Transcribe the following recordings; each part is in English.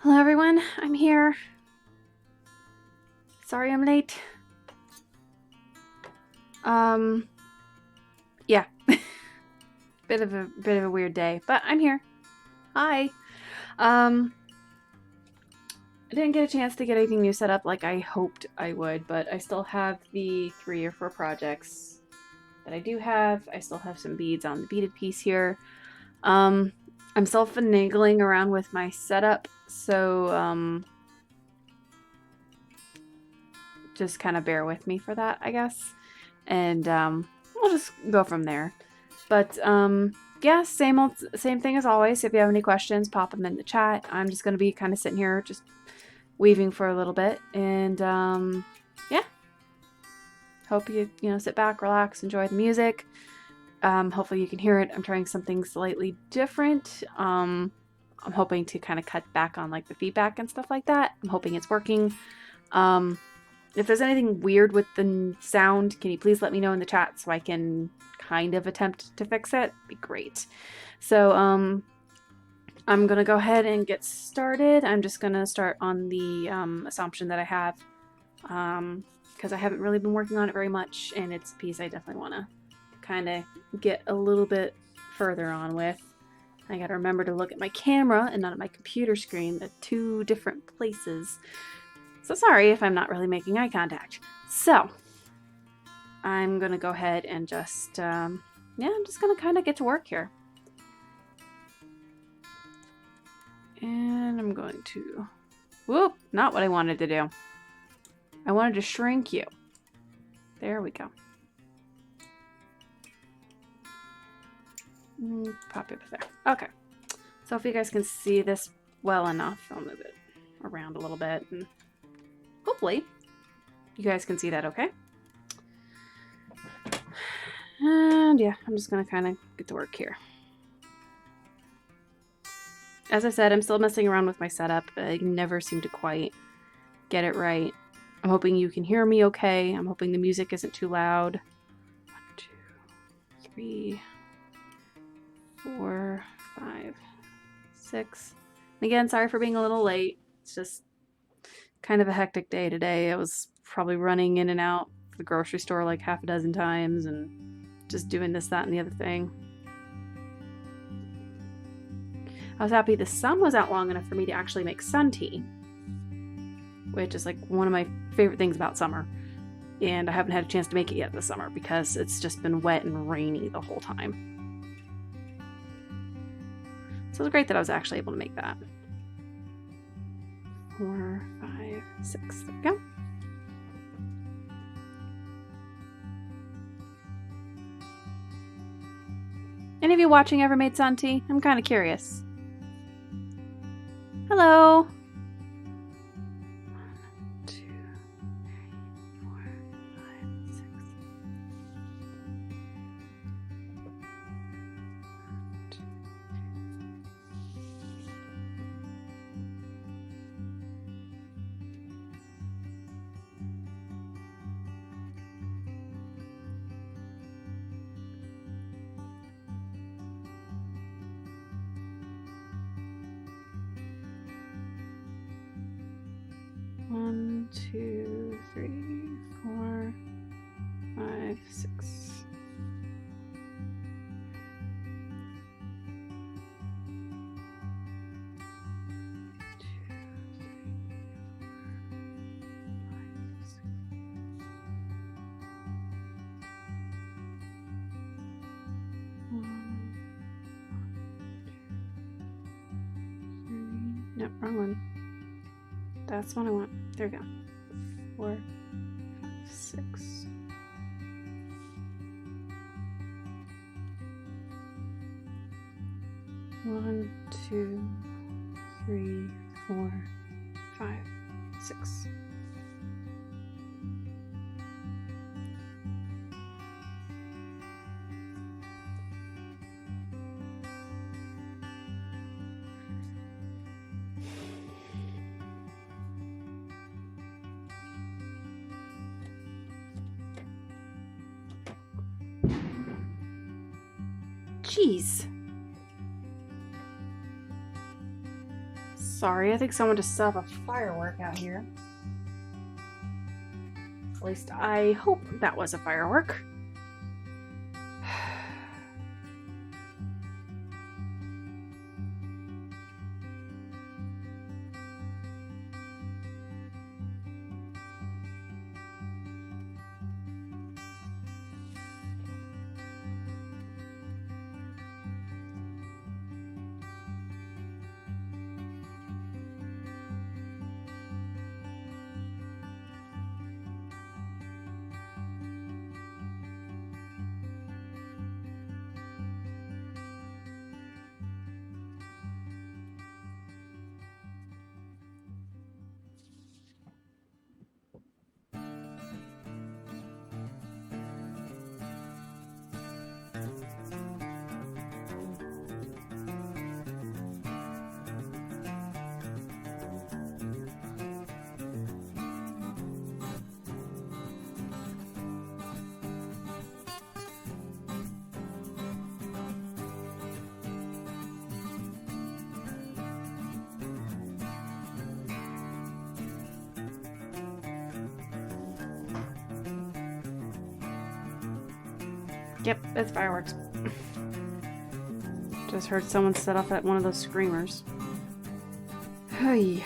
Hello everyone, I'm here. Sorry I'm late. Yeah. bit of a weird day, but I'm here. Hi. I didn't get a chance to get anything new set up like I hoped I would, but I still have the 3 or 4 projects that I do have. I still have some beads on the beaded piece here. I'm still finagling around with my setup, so just kind of bear with me for that, I guess. And we'll just go from there. But yeah, same thing as always. If you have any questions, pop them in the chat. I'm just going to be kind of sitting here just weaving for a little bit. And yeah, hope you sit back, relax, enjoy the music. Hopefully you can hear it. I'm trying something slightly different. I'm hoping to kind of cut back on like the feedback and stuff like that. I'm hoping it's working. If there's anything weird with the sound, can you please let me know in the chat so I can kind of attempt to fix it? It'd be great. So I'm going to go ahead and get started. I'm just going to start on the assumption that I have because I haven't really been working on it very much, and it's a piece I definitely want to kind of get a little bit further on with. I got to remember to look at my camera and not at my computer screen at 2 different places. So sorry if I'm not really making eye contact. So I'm going to go ahead and just, I'm just going to kind of get to work here. And I'm going to, whoop, not what I wanted to do. I wanted to shrink you. There we go. Pop it there. Okay. So if you guys can see this well enough, I'll move it around a little bit and hopefully you guys can see that okay. And yeah, I'm just going to kind of get to work here. As I said, I'm still messing around with my setup. I never seem to quite get it right. I'm hoping you can hear me okay. I'm hoping the music isn't too loud. 1, 2, 3, 4, 5, 6. And again, sorry for being a little late. It's just kind of a hectic day today. I was probably running in and out of the grocery store like half a dozen times and just doing this, that, and the other thing. I was happy the sun was out long enough for me to actually make sun tea, which is like one of my favorite things about summer. And I haven't had a chance to make it yet this summer because it's just been wet and rainy the whole time. So it was great that I was actually able to make that. 4, 5, 6. There we go. Any of you watching ever made sun tea? I'm kind of curious. Hello. 1, 2, 3, 4, 5, 6. 1, 2, 3, 4, 5, 6. No, wrong one. That's what I want. There we go. 4, 5, 6. One, 2, 3, 4, 5, 6. Jeez. Sorry, I think someone just set off a firework out here. At least I hope that was a firework. Yep, it's fireworks. Just heard someone set off at one of those screamers. Hey.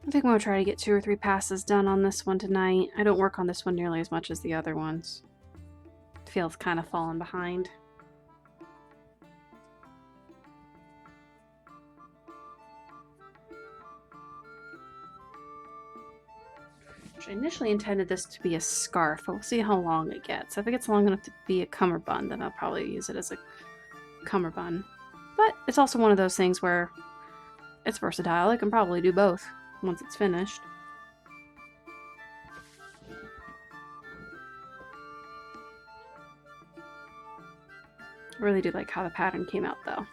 I think I'm going to try to get 2 or 3 passes done on this one tonight. I don't work on this one nearly as much as the other ones. It feels kind of falling behind. I initially intended this to be a scarf, but we'll see how long it gets. If it gets long enough to be a cummerbund, then I'll probably use it as a cummerbund. But it's also one of those things where it's versatile. I can probably do both once it's finished. I really do like how the pattern came out though.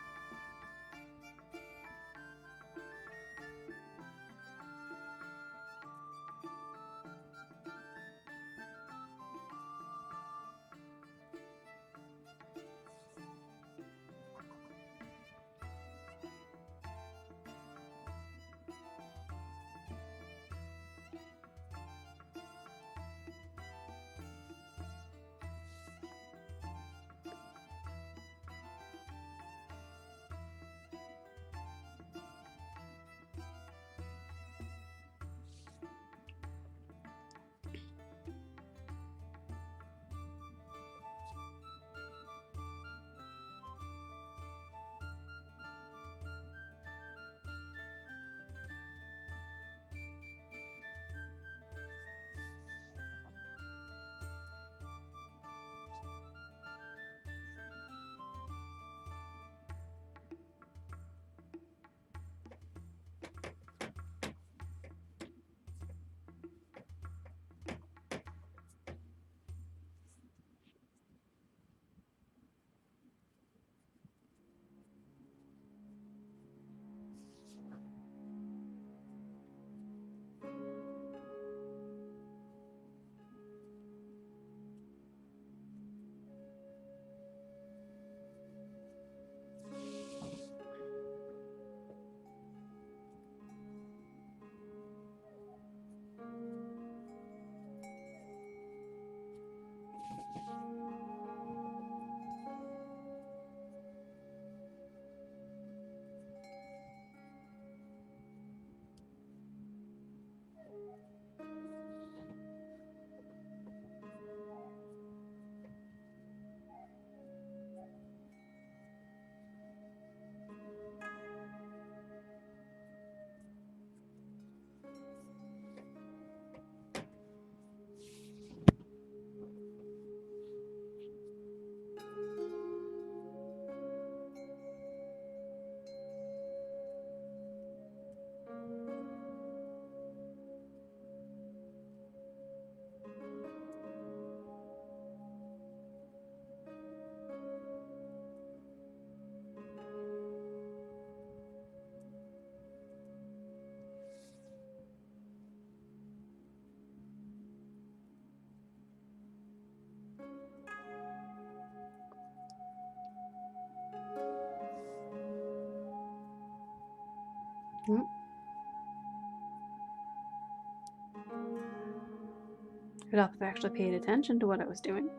Could help if I actually paid attention to what I was doing.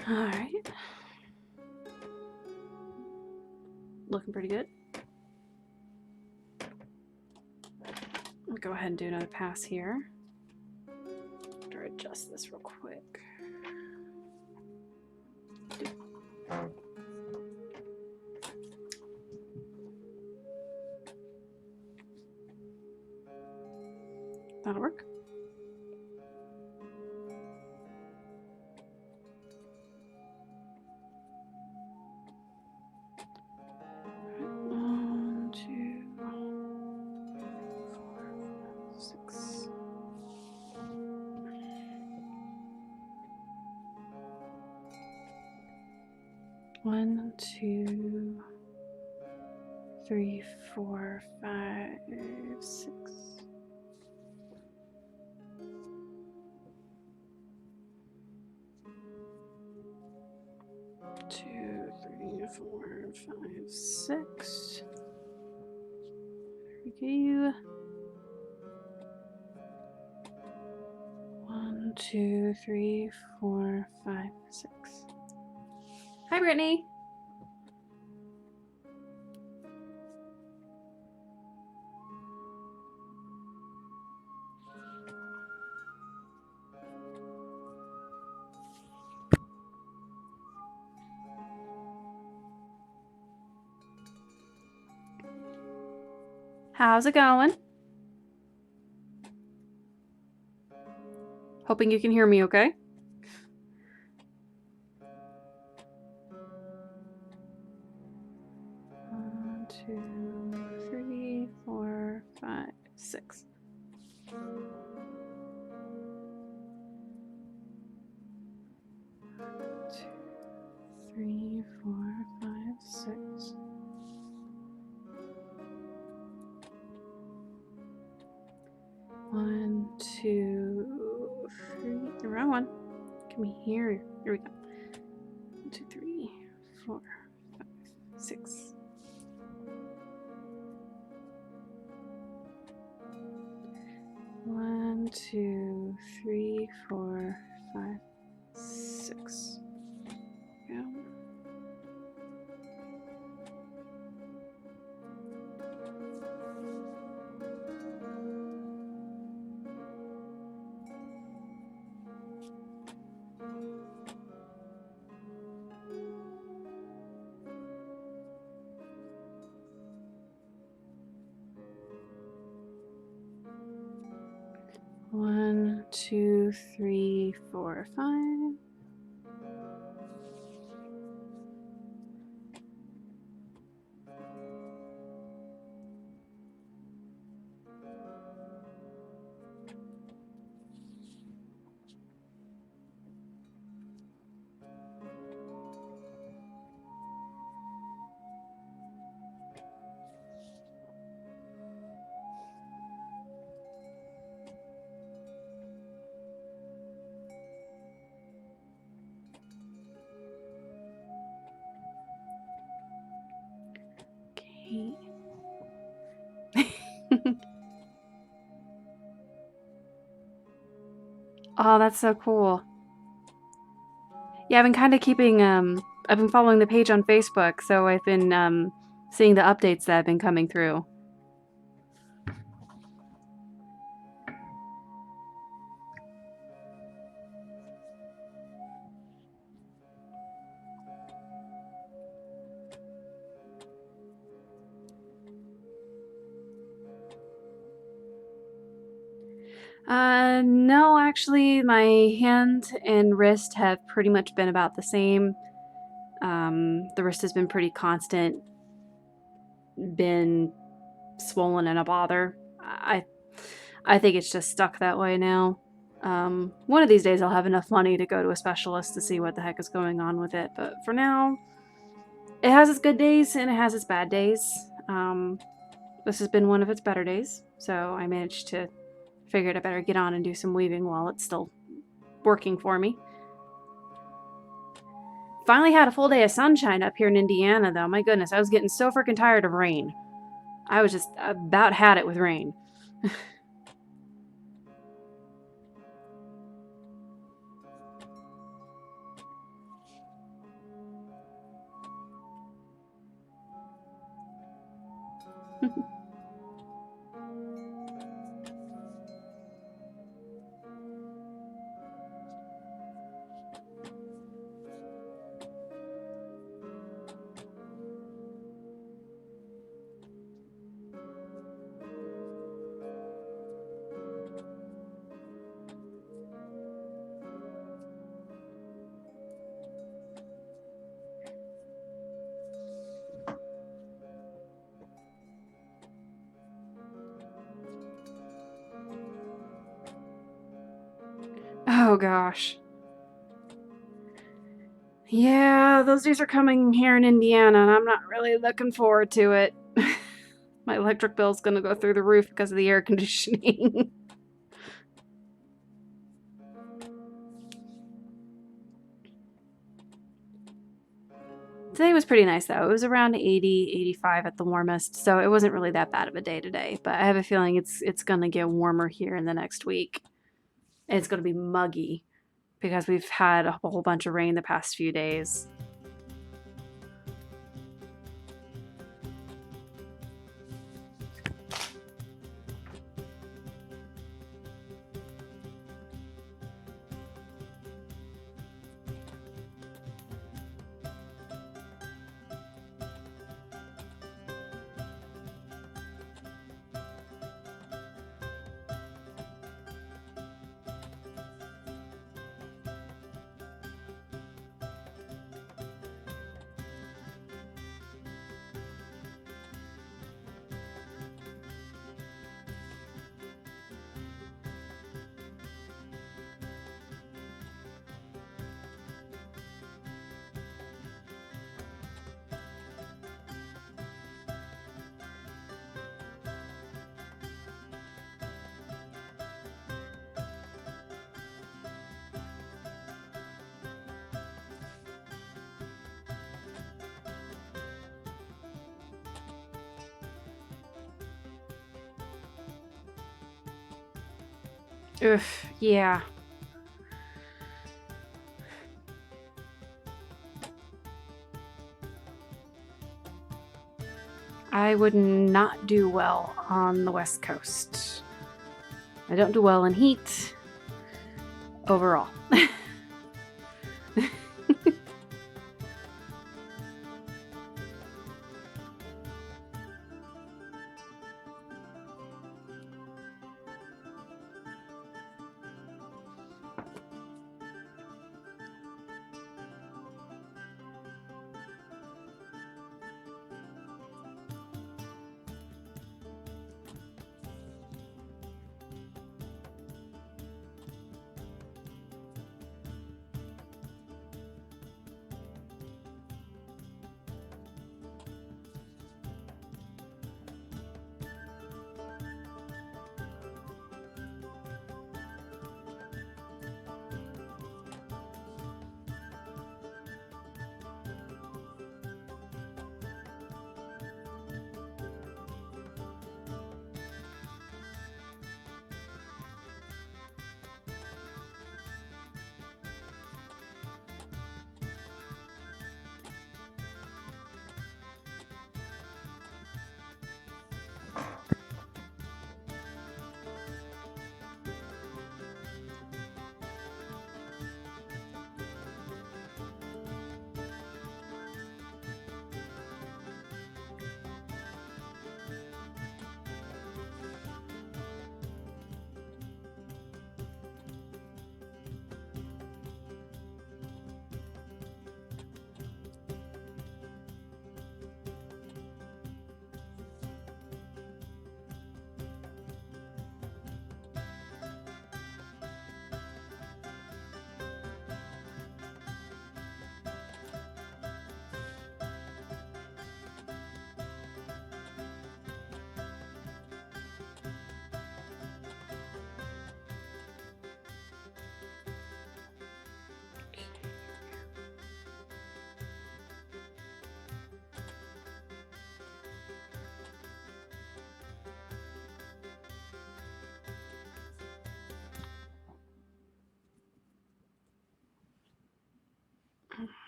All right. Looking pretty good. I'll go ahead and do another pass here. Better adjust this real quick. That'll work. 1, 2, 3, 4, 5, 6. 2, 3, 4, 5, 6. There we go. 1, 2, 3, 4, 5, 6. Hi, Brittany. How's it going? Hoping you can hear me okay. One, 2, 3, 4, 5, 6. 2, 3, 4, 5, 6. 1, 2, 3. The wrong one. Come here. Here we go. 1, 2, 3, 4, 5, 6. 1, 2, 3, 4, 5, 6. Go. One, 2, 3, 4, 5. 8. Oh, that's so cool. Yeah, I've been kind of keeping, I've been following the page on Facebook, so I've been seeing the updates that have been coming through. No, actually, my hand and wrist have pretty much been about the same. The wrist has been pretty constant, been swollen and a bother. I think it's just stuck that way now. One of these days I'll have enough money to go to a specialist to see what the heck is going on with it, but for now, it has its good days and it has its bad days. This has been one of its better days, so I managed to figured I better get on and do some weaving while it's still working for me. Finally had a full day of sunshine up here in Indiana, though. My goodness, I was getting so freaking tired of rain. I was just about had it with rain. Oh gosh. Yeah, those days are coming here in Indiana, and I'm not really looking forward to it. My electric bill's gonna go through the roof because of the air conditioning. Today was pretty nice, though. It was around 80, 85 at the warmest, so it wasn't really that bad of a day today. But I have a feeling it's gonna get warmer here in the next week. And it's gonna be muggy because we've had a whole bunch of rain the past few days. Ugh, yeah. I would not do well on the West Coast. I don't do well in heat overall.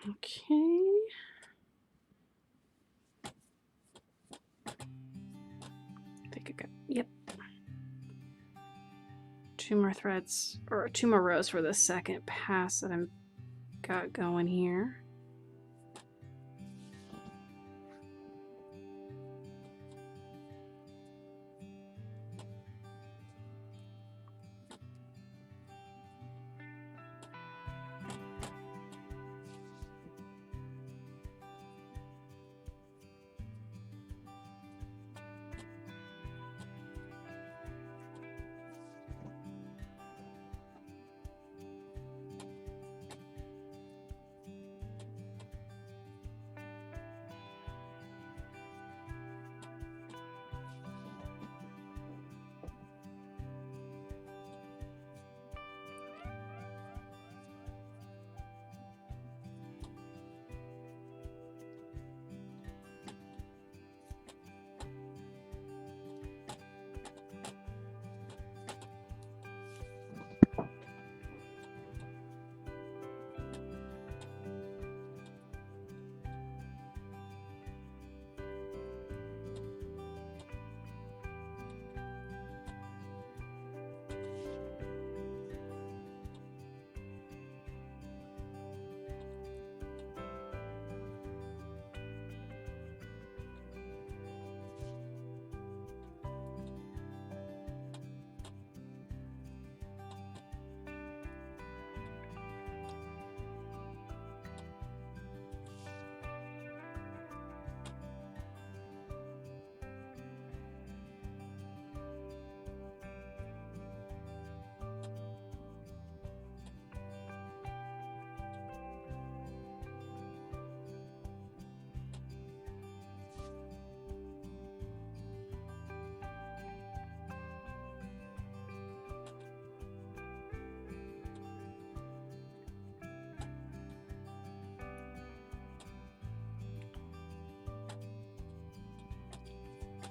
Okay. I think I got, yep. 2 more threads, or 2 more rows for the second pass that I've got going here.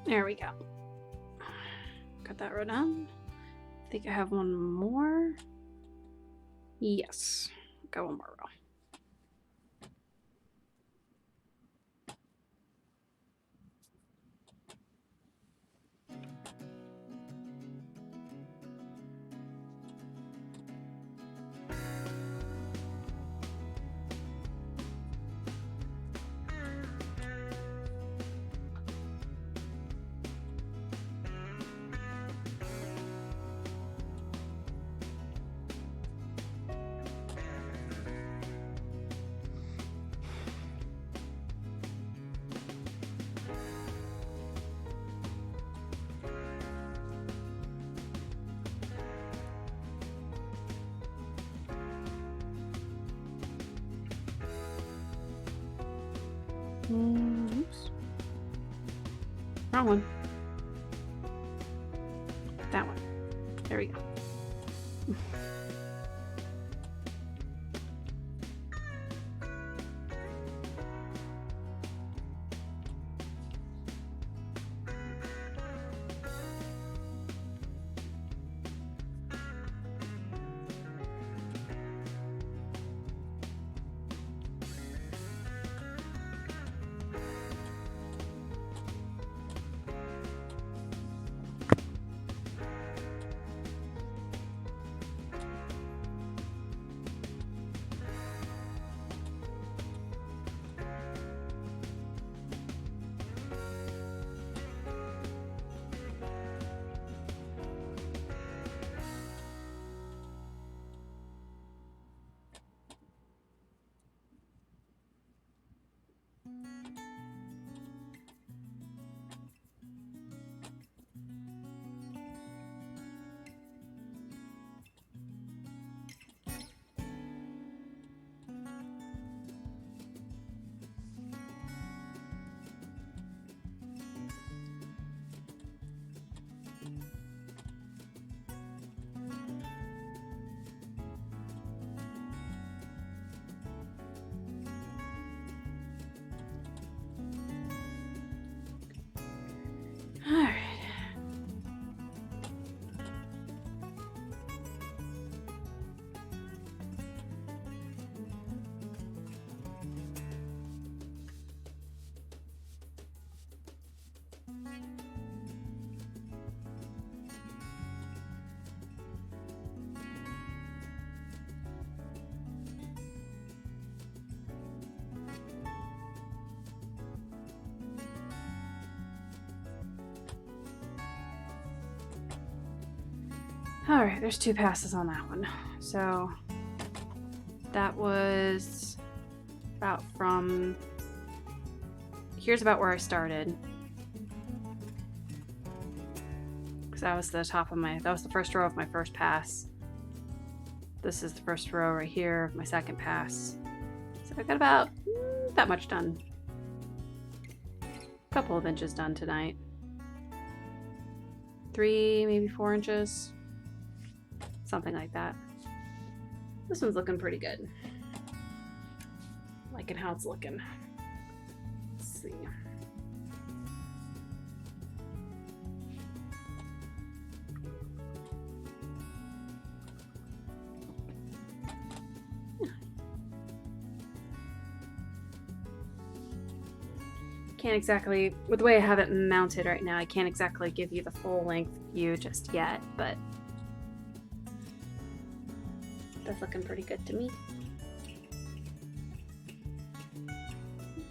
There we go. Got that row done. I think I have one more. Yes, got one more row. Oops. Wrong one. That one. There we go. All right. All right, there's 2 passes on that one. So that was about from, here's about where I started. Because that was the top of my, that was the first row of my first pass. This is the first row right here of my second pass. So I got about that much done. A couple of inches done tonight. 3, maybe 4 inches. Something like that. This one's looking pretty good. Liking how it's looking. Let's see. Can't exactly, with the way I have it mounted right now, I can't exactly give you the full length view just yet, but that's looking pretty good to me.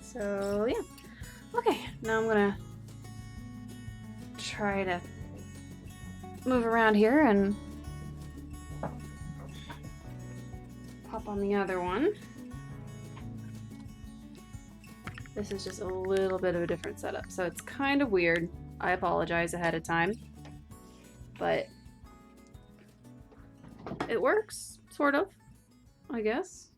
So yeah. Okay, now I'm gonna try to move around here and pop on the other one. This is just a little bit of a different setup, so it's kind of weird. I apologize ahead of time, but it works, sort of, I guess.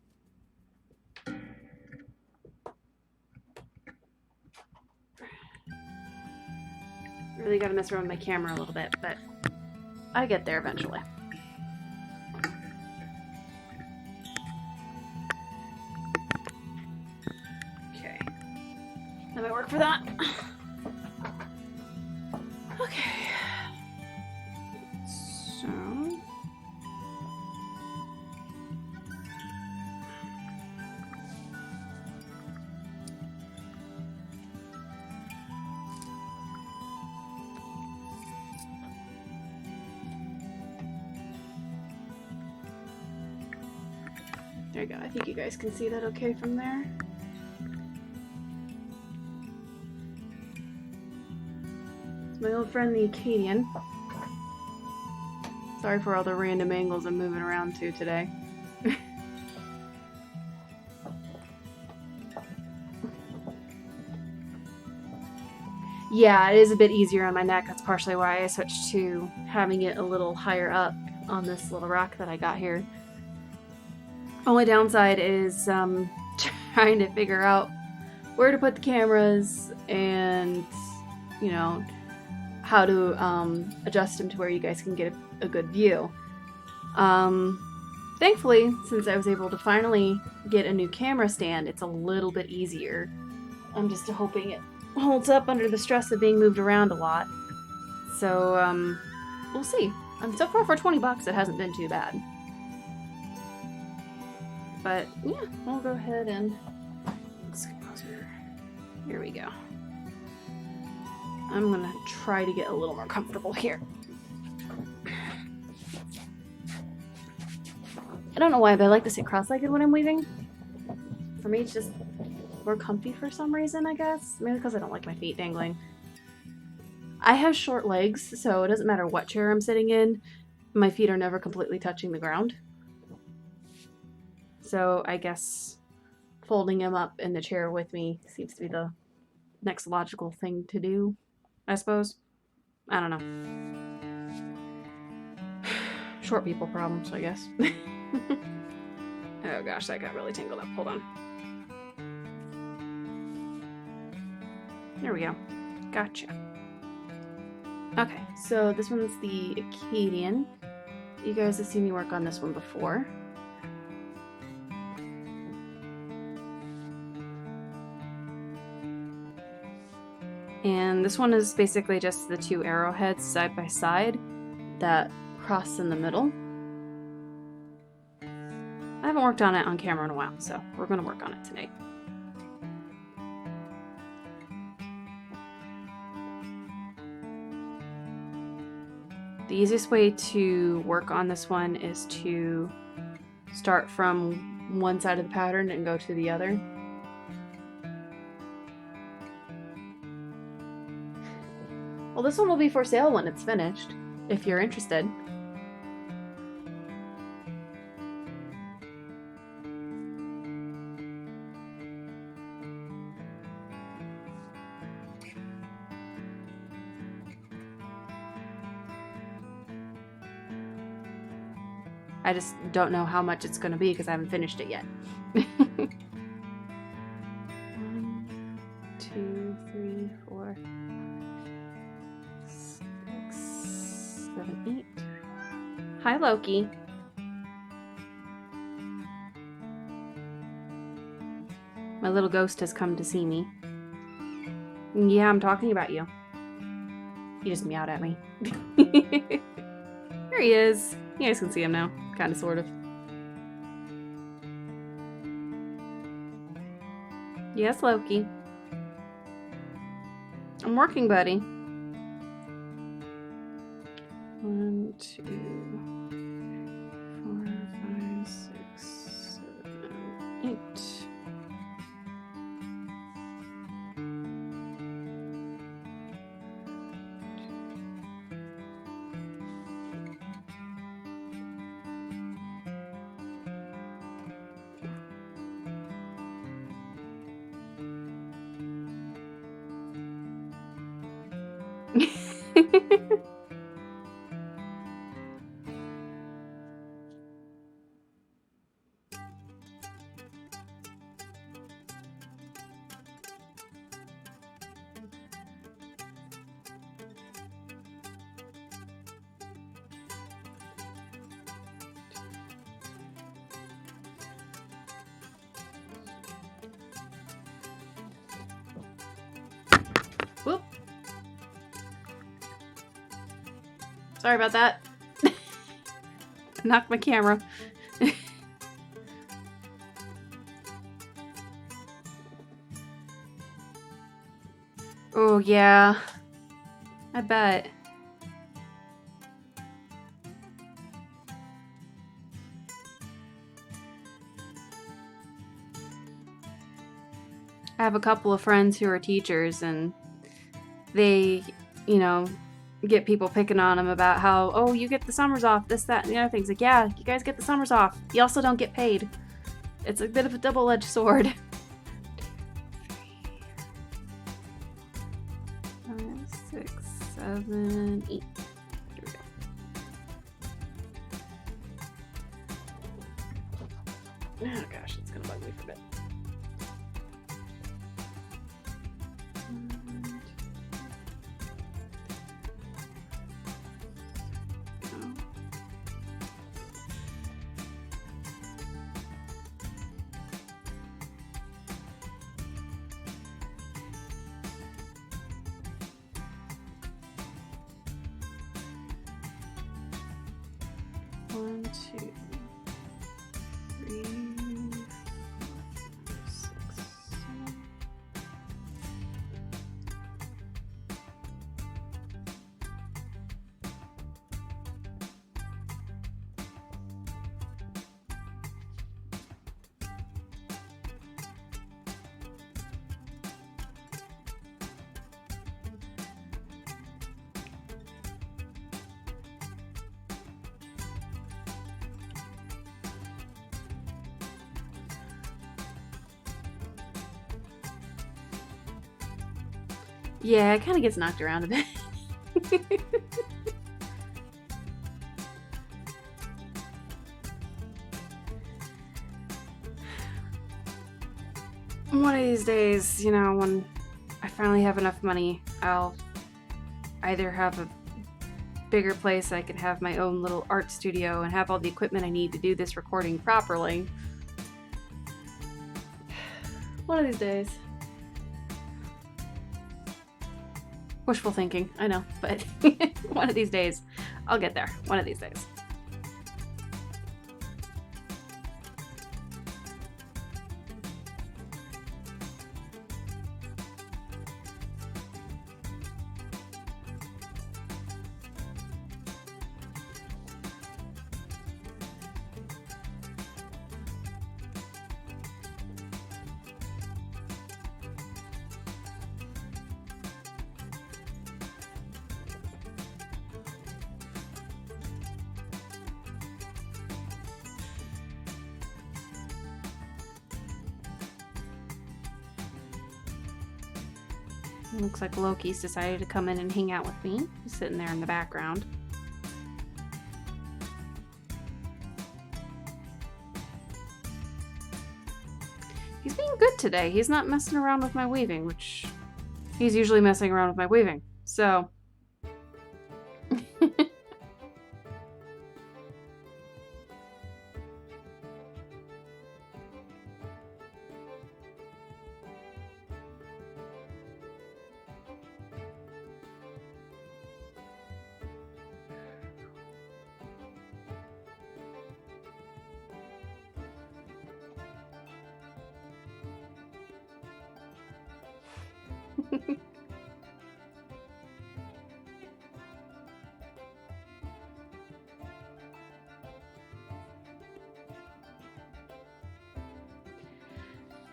Really gotta mess around with my camera a little bit, but I get there eventually. Okay. That might work for that. There you go. I think you guys can see that okay from there. It's my old friend the Acadian. Sorry for all the random angles I'm moving around to today. Yeah, it is a bit easier on my neck. That's partially why I switched to having it a little higher up on this little rack that I got here. Only downside is trying to figure out where to put the cameras and, you know, how to adjust them to where you guys can get a good view. Thankfully, since I was able to finally get a new camera stand, it's a little bit easier. I'm just hoping it holds up under the stress of being moved around a lot. So, we'll see. So far for 20 bucks, it hasn't been too bad. But, yeah, we'll go ahead and... Let's get closer. Here we go. I'm gonna try to get a little more comfortable here. I don't know why, but I like to sit cross-legged when I'm weaving. For me, it's just more comfy for some reason, I guess. Maybe because I don't like my feet dangling. I have short legs, so it doesn't matter what chair I'm sitting in. My feet are never completely touching the ground. So I guess folding them up in the chair with me seems to be the next logical thing to do, I suppose. I don't know. Short people problems, I guess. Oh gosh, that got really tangled up. Hold on. There we go. Gotcha. Okay, so this one's the Acadian. You guys have seen me work on this one before. And this one is basically just the two arrowheads side by side that cross in the middle. I haven't worked on it on camera in a while, so we're going to work on it today. The easiest way to work on this one is to start from one side of the pattern and go to the other. Well, this one will be for sale when it's finished, if you're interested. I just don't know how much it's going to be because I haven't finished it yet. 1, 2, 3, 4, 6, 7, 8. Hi, Loki. My little ghost has come to see me. Yeah, I'm talking about you. He just meowed at me. Here he is. You guys can see him now. Kind of, sort of. Yes, Loki. I'm working, buddy. 1, 2, 4, 5, 6, 7, 8. Whoop. Sorry about that. Knocked my camera. Oh, yeah. I bet. have a couple of friends who are teachers, and they, you know, get people picking on them about how, oh, you get the summers off, this, that, and the other things. Like, yeah, you guys get the summers off. You also don't get paid. It's a bit of a double-edged sword. 5, 6, 7, 8. Here we go. Oh gosh, it's gonna bug me for a bit. One, 2, 3, 4, 6, 7. Yeah, it kind of gets knocked around a bit. One of these days, you know, when I finally have enough money, I'll either have a bigger place I can have my own little art studio and have all the equipment I need to do this recording properly. One of these days. Wishful thinking, I know, but one of these days, I'll get there. One of these days. Looks like Loki's decided to come in and hang out with me. He's sitting there in the background. He's being good today. He's not messing around with my weaving, which he's usually messing around with my weaving. So...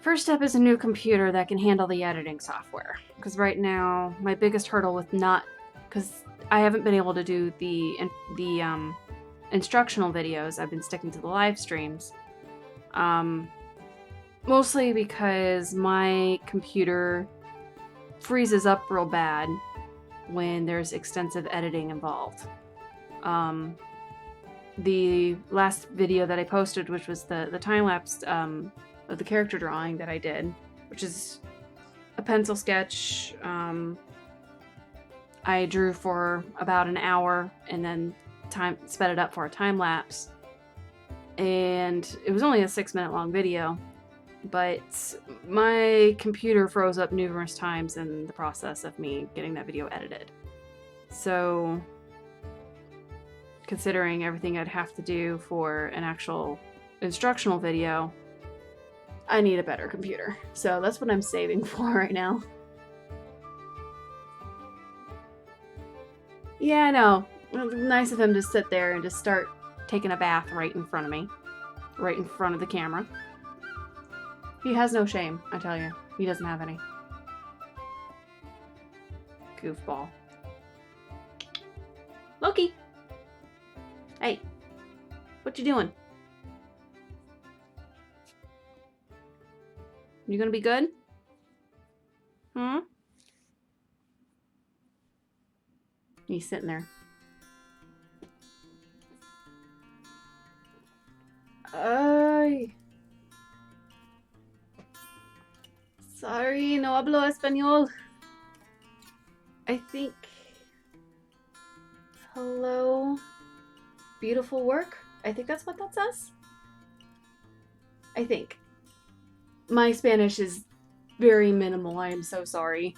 First step is a new computer that can handle the editing software. Because right now, my biggest hurdle with because I haven't been able to do the instructional videos. I've been sticking to the live streams. Mostly because my computer freezes up real bad when there's extensive editing involved. The last video that I posted, which was the time-lapse of the character drawing that I did, which is a pencil sketch. I drew for about an hour and then sped it up for a time-lapse. And it was only a 6-minute long video, but my computer froze up numerous times in the process of me getting that video edited. So, considering everything I'd have to do for an actual instructional video, I need a better computer. So that's what I'm saving for right now. Yeah, I know. Nice of him to sit there and just start taking a bath right in front of me. Right in front of the camera. He has no shame, I tell you. He doesn't have any. Goofball. Loki! Hey. What you doing? You gonna be good? Hmm? He's sitting there. Ay. Sorry, no hablo español. I think... Hello, beautiful work? I think that's what that says. I think. My Spanish is very minimal. I am so sorry.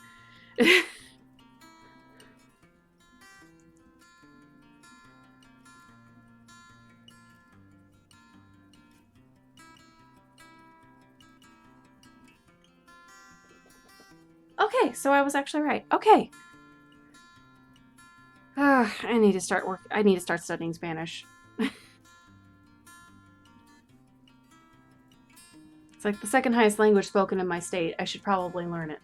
Okay, so I was actually right. Okay. I need to start studying Spanish. It's like the second highest language spoken in my state. I should probably learn it.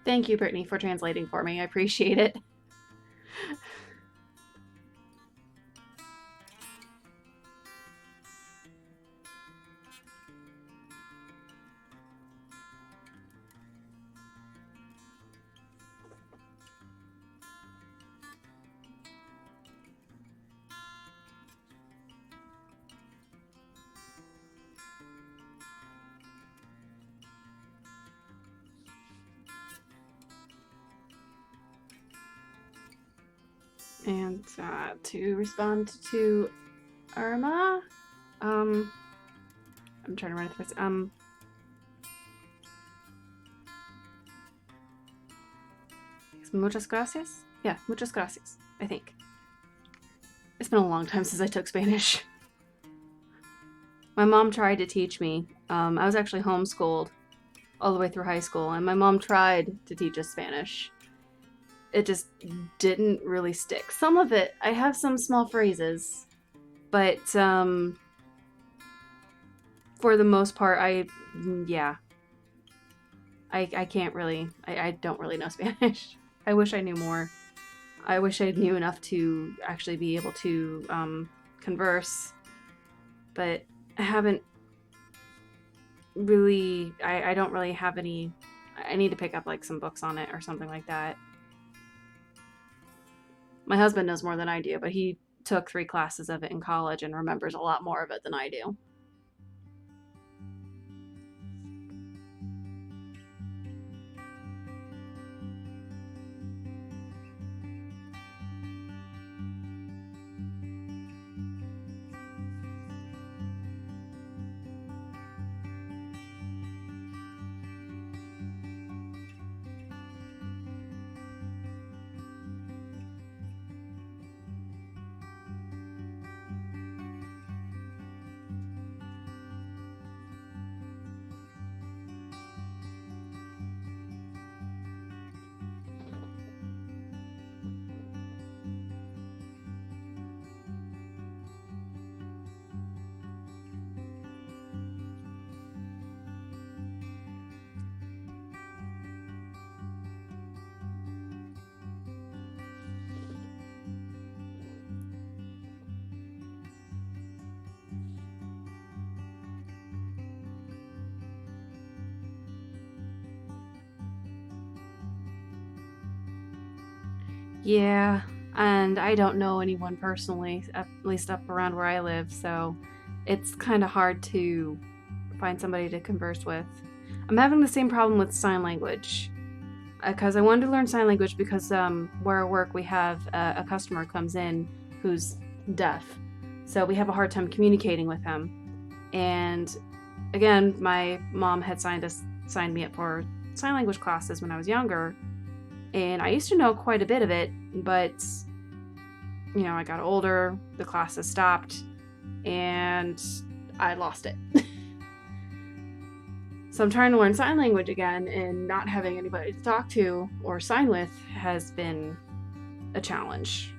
Thank you, Brittany, for translating for me. I appreciate it. And to respond to Irma, I'm trying to run it first. Muchas gracias? Yeah, muchas gracias, I think. It's been a long time since I took Spanish. My mom tried to teach me. I was actually homeschooled all the way through high school, and my mom tried to teach us Spanish. It just didn't really stick. Some of it, I have some small phrases, but for the most part, I can't really, I don't really know Spanish. I wish I knew more. I wish I knew enough to actually be able to converse, but I haven't really, I don't really have any. I need to pick up like some books on it or something like that. My husband knows more than I do, but he took 3 classes of it in college and remembers a lot more of it than I do. Yeah, and I don't know anyone personally, at least up around where I live, so it's kind of hard to find somebody to converse with. I'm having the same problem with sign language, because I wanted to learn sign language because where I work we have a customer comes in who's deaf, so we have a hard time communicating with him. And again, my mom had signed me up for sign language classes when I was younger, and I used to know quite a bit of it, but you know, I got older, the classes stopped, and I lost it. So I'm trying to learn sign language again, and not having anybody to talk to or sign with has been a challenge.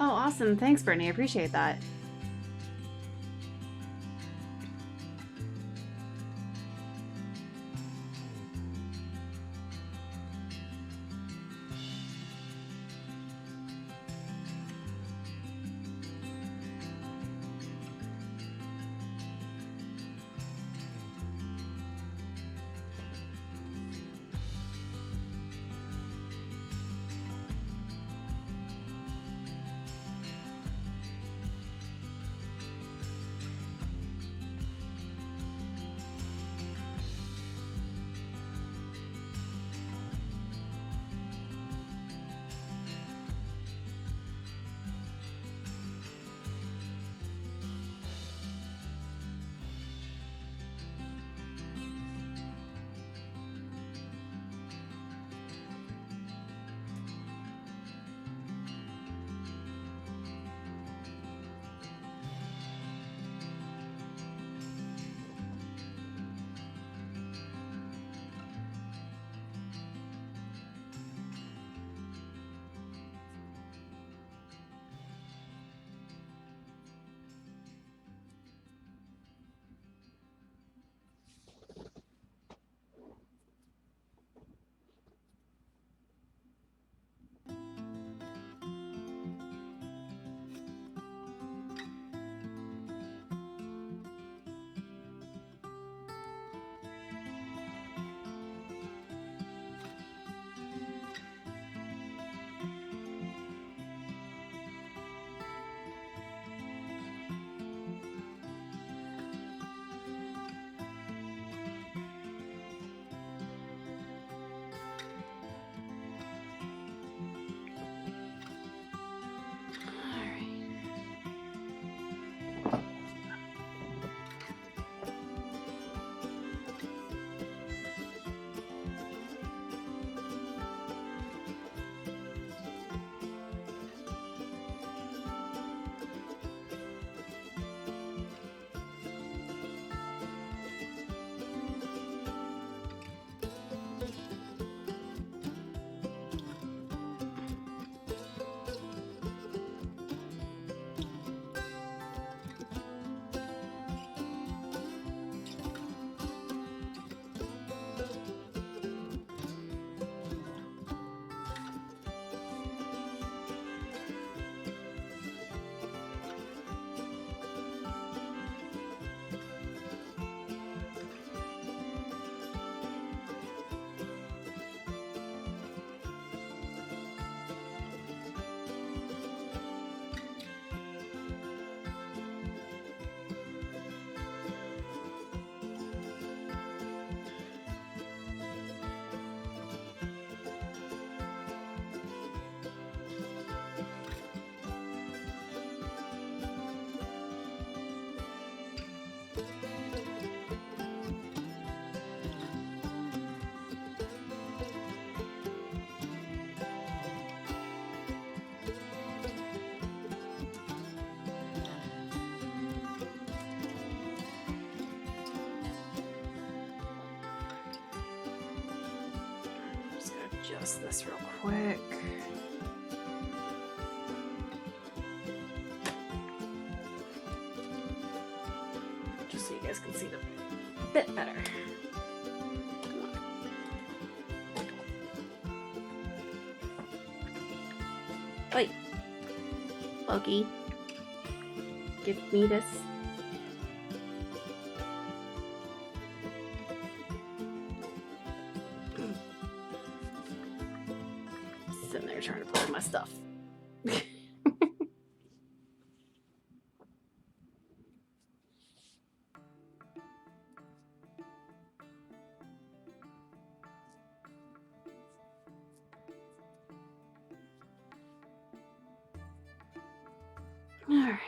Oh, awesome. Thanks, Brittany. I appreciate that. adjust this real quick. Just so you guys can see the bit better. Come on. Wait. Loki. Give me this. Sitting there trying to play with my stuff. All right.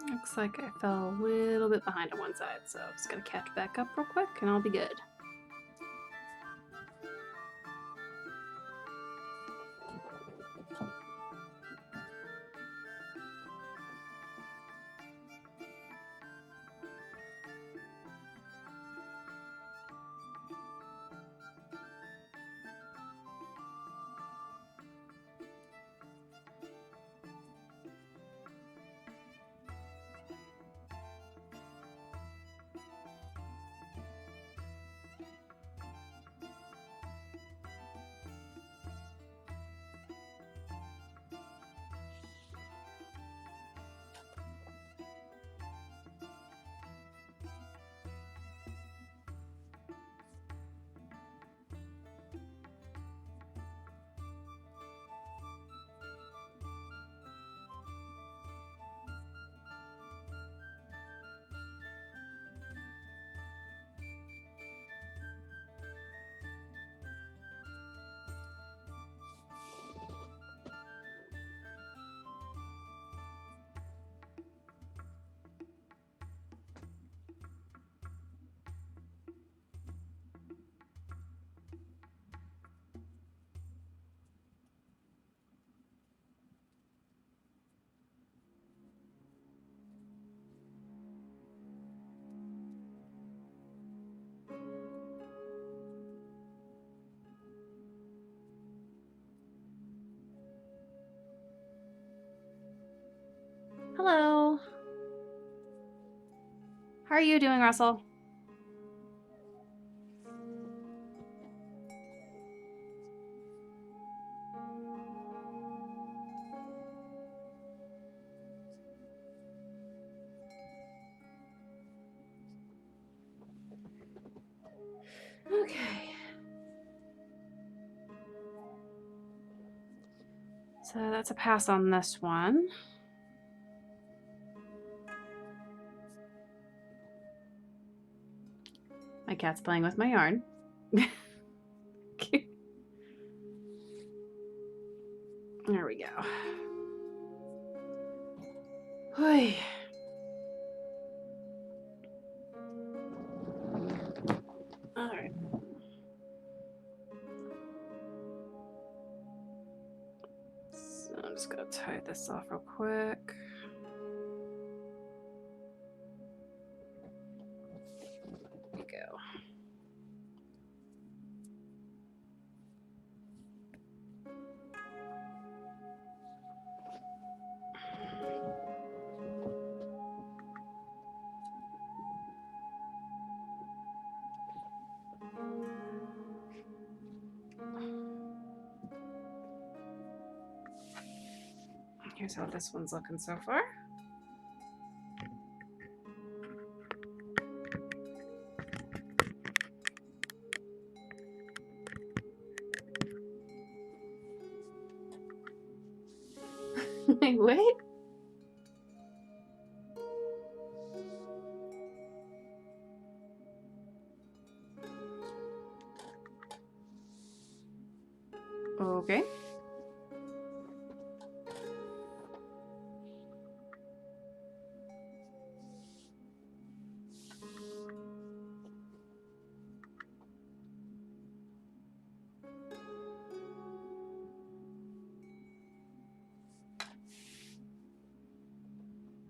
Looks like I fell a little bit behind on one side, so I'm just gonna catch back up real quick and I'll be good. Hello. How are you doing, Russell? Okay. So that's a pass on this one. My cat's playing with my yarn. There we go. Oy. All right. So I'm just gonna tie this off real quick. There we go. Here's how this one's looking so far. Wait. Okay.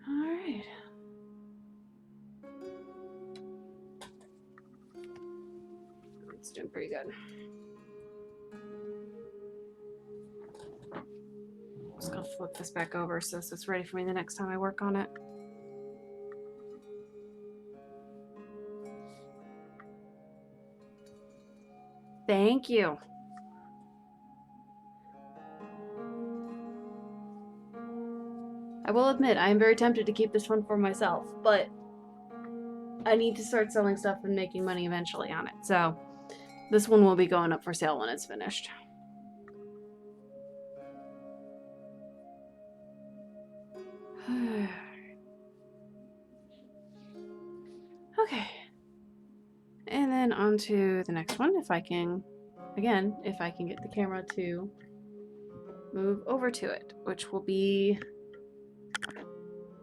All right. It's doing pretty good. Just gonna flip this back over so it's ready for me the next time I work on it. Thank you. I will admit, I am very tempted to keep this one for myself, but I need to start selling stuff and making money eventually on it. So this one will be going up for sale when it's finished. Okay. And then on to the next one, if I can, again, if I can get the camera to move over to it, which will be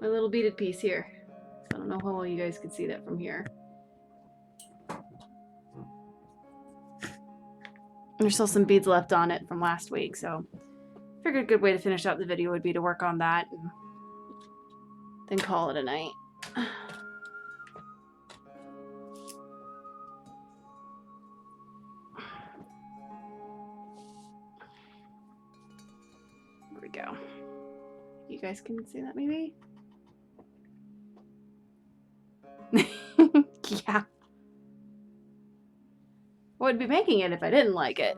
my little beaded piece here. I don't know how well you guys can see that from here. There's still some beads left on it from last week, so I figured a good way to finish out the video would be to work on that and then call it a night. There we go. You guys can see that maybe? Yeah. I wouldn't be making it if I didn't like it.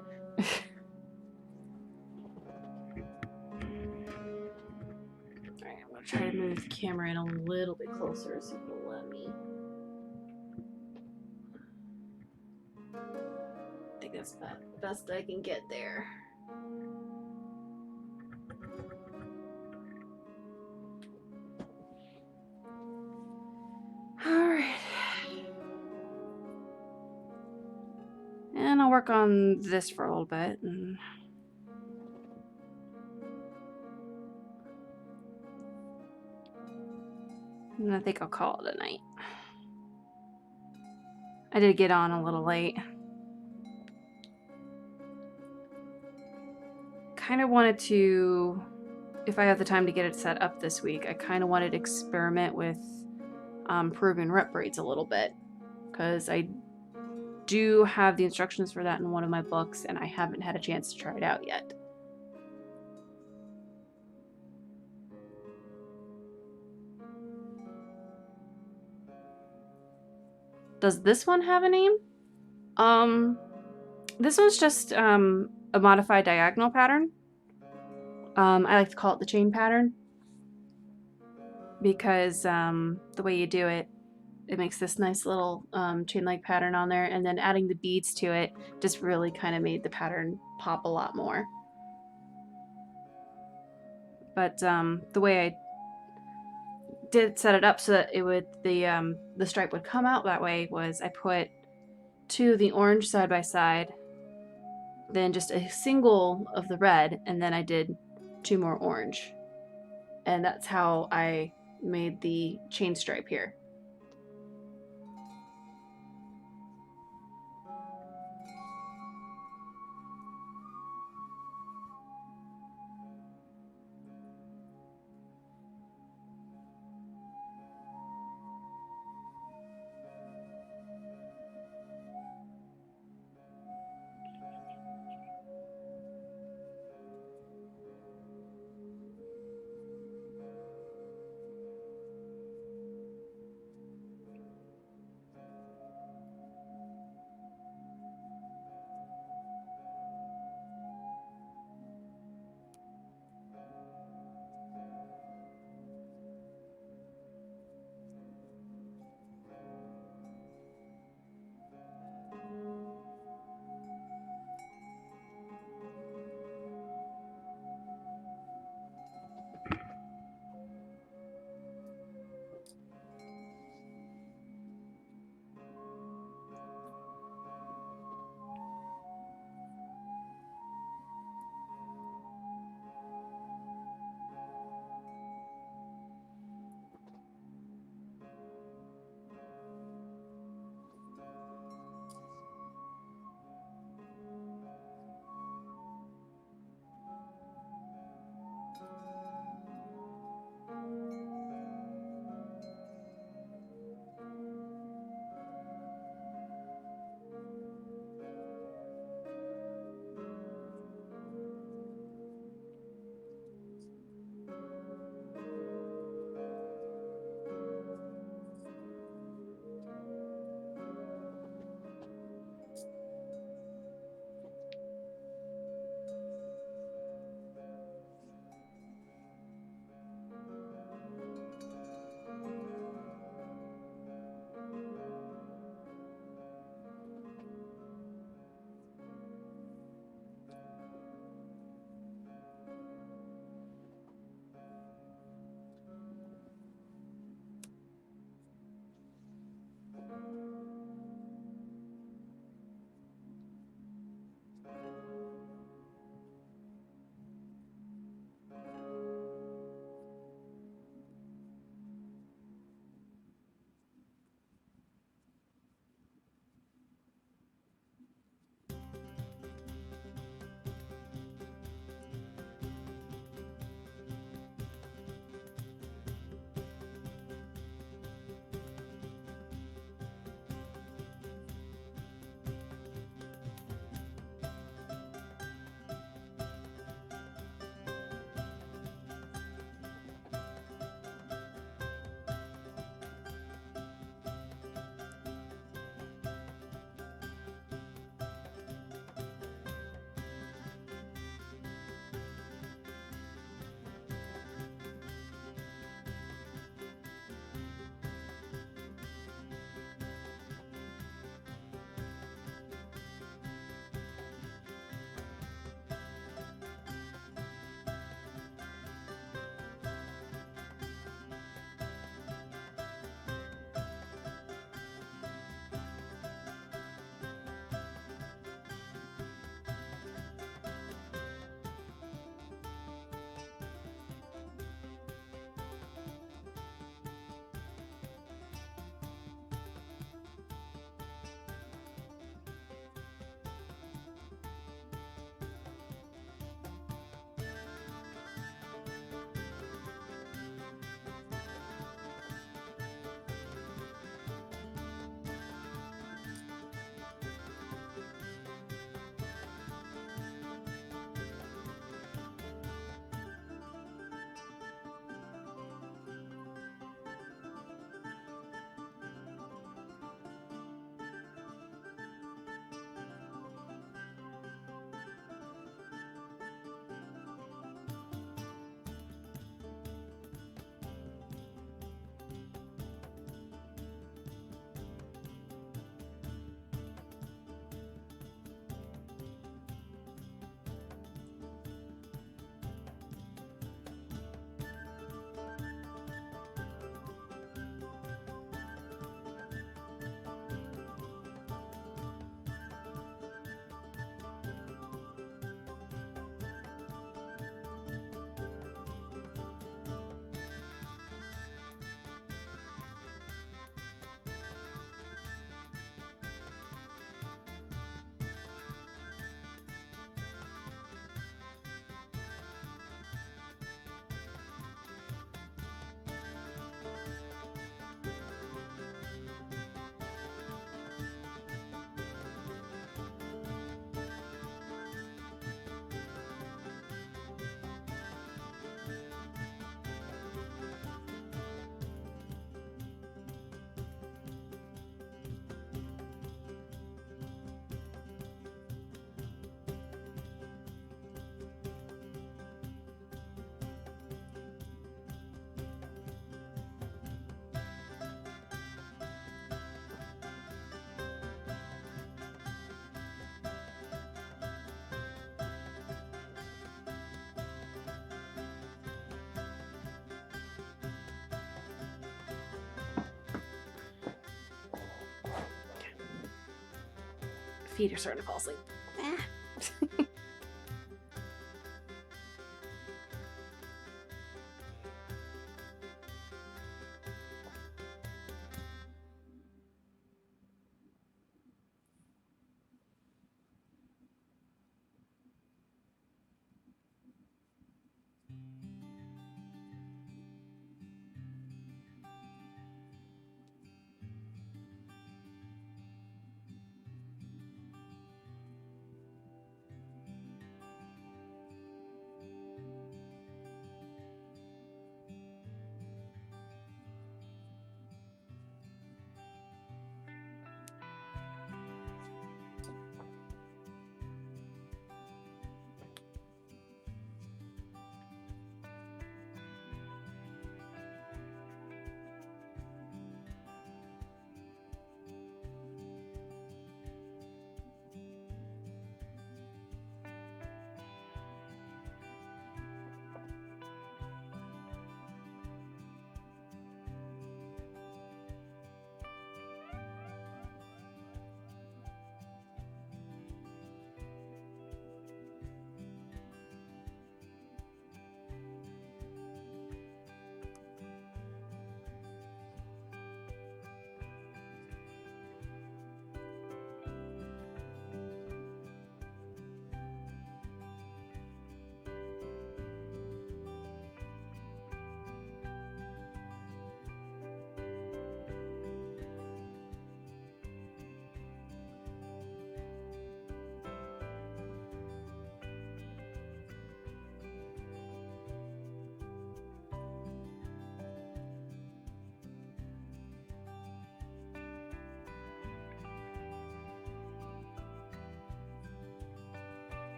Alright, I'm gonna try to move the camera in a little bit closer so it'll let me. I think that's the best I can get there. Alright. And I'll work on this for a little bit. And I think I'll call it a night. I did get on a little late. Kind of wanted to, if I have the time to get it set up this week, I kind of wanted to experiment with Peruvian rep braids a little bit, because I do have the instructions for that in one of my books and I haven't had a chance to try it out yet. Does this one have a name? This one's just a modified diagonal pattern. I like to call it the chain pattern because the way you do it, it makes this nice little chain-like pattern on there, and then adding the beads to it just really kind of made the pattern pop a lot more. But the way I did set it up so that it would the stripe would come out that way was I put 2 of the orange side by side, then just a single of the red, and then I did 2 more orange, and that's how I made the chain stripe here. feet are starting to fall asleep.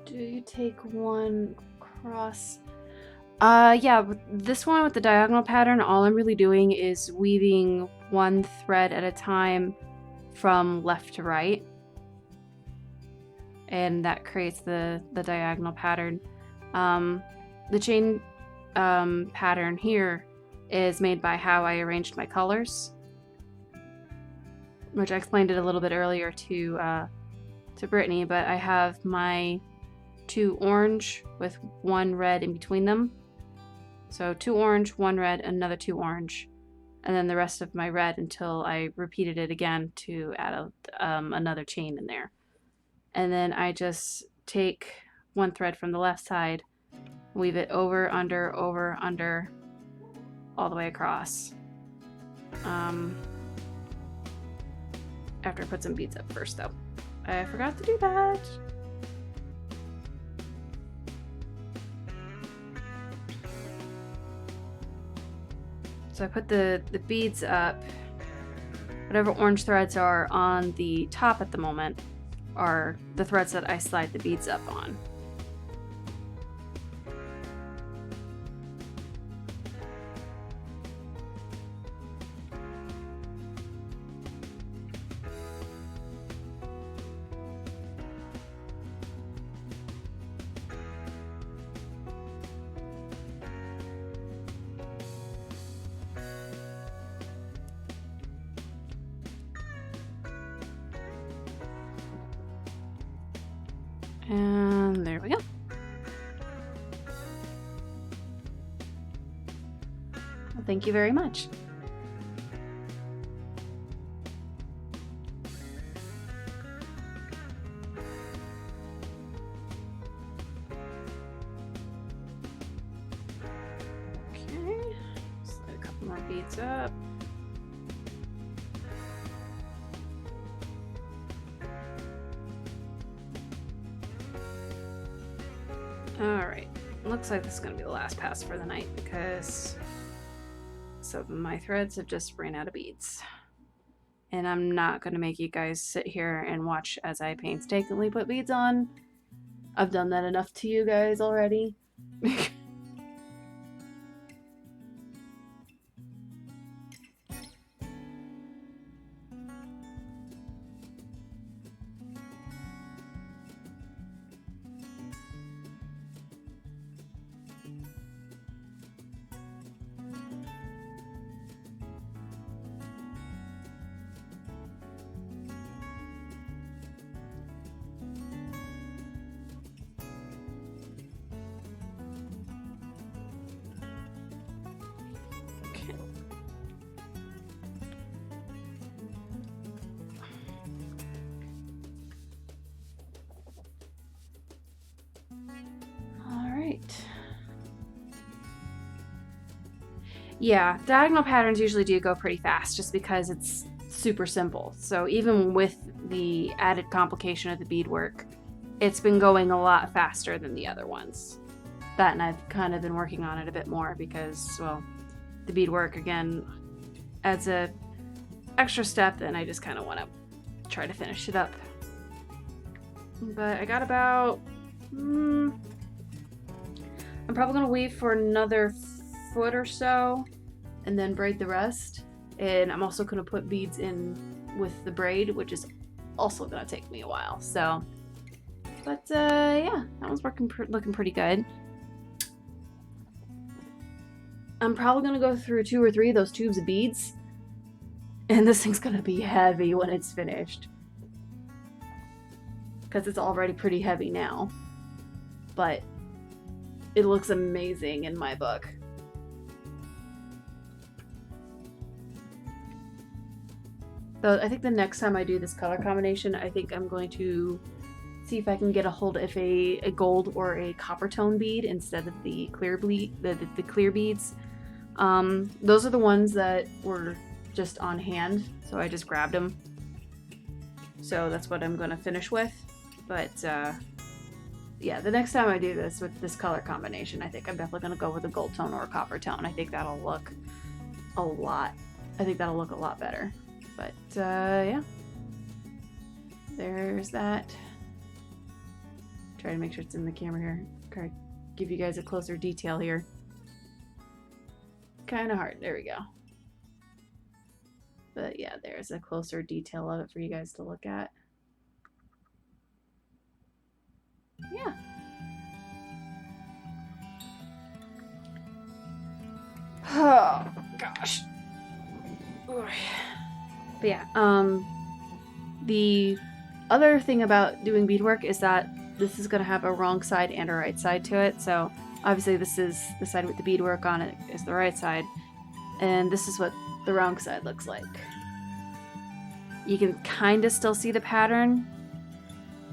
Do you take one cross? Yeah, with this one with the diagonal pattern, all I'm really doing is weaving one thread at a time from left to right. And that creates the diagonal pattern. The chain pattern here is made by how I arranged my colors, which I explained it a little bit earlier to Brittany, but I have my 2 orange with 1 red in between them. So 2 orange, 1 red, another 2 orange, and then the rest of my red until I repeated it again to add another chain in there. And then I just take 1 thread from the left side, weave it over, under, all the way across. After I put some beads up first, though. I forgot to do that. So I put the beads up. Whatever orange threads are on the top at the moment are the threads that I slide the beads up on. And there we go. Well, thank you very much. Okay, slide a couple more beads up. Alright, looks like this is going to be the last pass for the night because some of my threads have just ran out of beads. And I'm not going to make you guys sit here and watch as I painstakingly put beads on. I've done that enough to you guys already. Yeah, diagonal patterns usually do go pretty fast just because it's super simple. So even with the added complication of the beadwork, it's been going a lot faster than the other ones. That, and I've kind of been working on it a bit more because, well, the beadwork again adds a extra step, and I just kind of want to try to finish it up. But I got about I'm probably gonna weave for another foot or so and then braid the rest, and I'm also gonna put beads in with the braid, which is also gonna take me a while. So but yeah, that one's looking pretty good. I'm probably gonna go through 2 or 3 of those tubes of beads, and this thing's gonna be heavy when it's finished because it's already pretty heavy now, but it looks amazing in my book. So I think the next time I do this color combination, I think I'm going to see if I can get a hold of a gold or a copper tone bead instead of the clear the clear beads. Those are the ones that were just on hand, so I just grabbed them. So that's what I'm going to finish with. But yeah, the next time I do this with this color combination, I think I'm definitely going to go with a gold tone or a copper tone. I think that'll look a lot better. But yeah, there's that. Try to make sure it's in the camera here. Try to give you guys a closer detail here. Kind of hard. There we go. But yeah, there's a closer detail of it for you guys to look at. Yeah. Oh gosh. But yeah, the other thing about doing beadwork is that this is going to have a wrong side and a right side to it. So obviously this is the side with the beadwork on it is the right side, and this is what the wrong side looks like. You can kind of still see the pattern,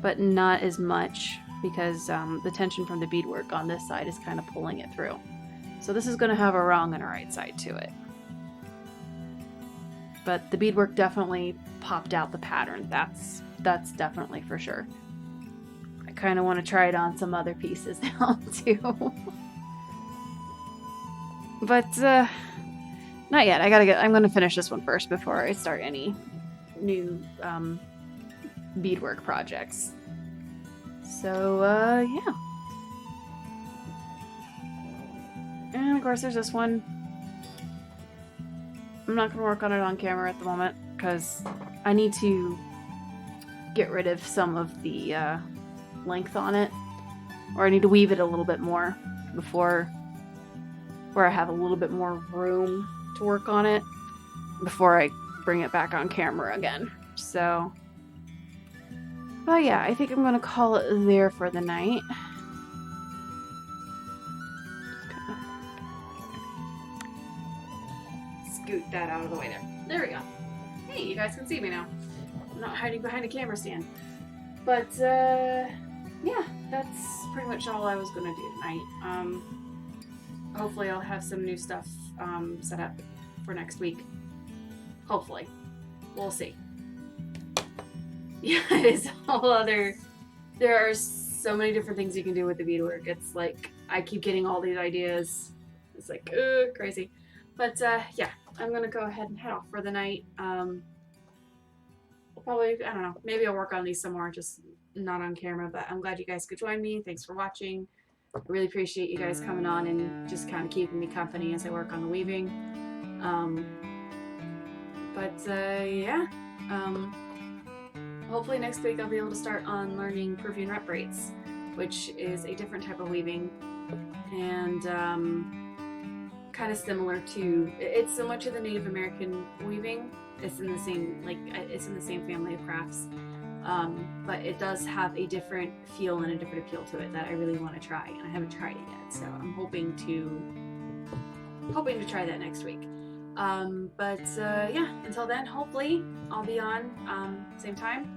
but not as much because the tension from the beadwork on this side is kind of pulling it through. So this is going to have a wrong and a right side to it. But the beadwork definitely popped out the pattern. That's definitely for sure. I kind of want to try it on some other pieces now too. But not yet. I'm going to finish this one first before I start any new beadwork projects. So yeah. And of course there's this one. I'm not going to work on it on camera at the moment because I need to get rid of some of the length on it, or I need to weave it a little bit more before where I have a little bit more room to work on it before I bring it back on camera again. So, but yeah, I think I'm going to call it there for the night. Scoot that out of the way there. There we go. Hey, you guys can see me now. I'm not hiding behind a camera stand. But yeah, that's pretty much all I was gonna do tonight. Hopefully I'll have some new stuff set up for next week. Hopefully. We'll see. Yeah, it is a whole other... There are so many different things you can do with the beadwork. It's like, I keep getting all these ideas. It's like, crazy. But yeah, I'm gonna go ahead and head off for the night. Probably, I don't know, maybe I'll work on these some more, just not on camera, but I'm glad you guys could join me. Thanks for watching. I really appreciate you guys coming on and just kind of keeping me company as I work on the weaving. Yeah, hopefully next week I'll be able to start on learning Peruvian rep braids, which is a different type of weaving, and kind of similar to, it's similar to the Native American weaving. It's in the same, it's in the same family of crafts, but it does have a different feel and a different appeal to it that I really want to try, and I haven't tried it yet. So I'm hoping to try that next week. Yeah, until then, hopefully I'll be on same time,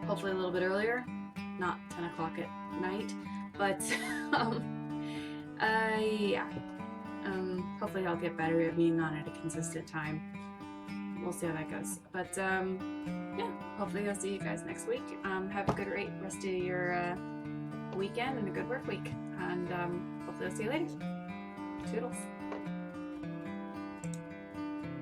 hopefully a little bit earlier, not 10 o'clock at night, but yeah. Hopefully I'll get better at being on at a consistent time. We'll see how that goes. But yeah, hopefully I'll see you guys next week. Have a good rest of your weekend and a good work week. And hopefully I'll see you later. Toodles.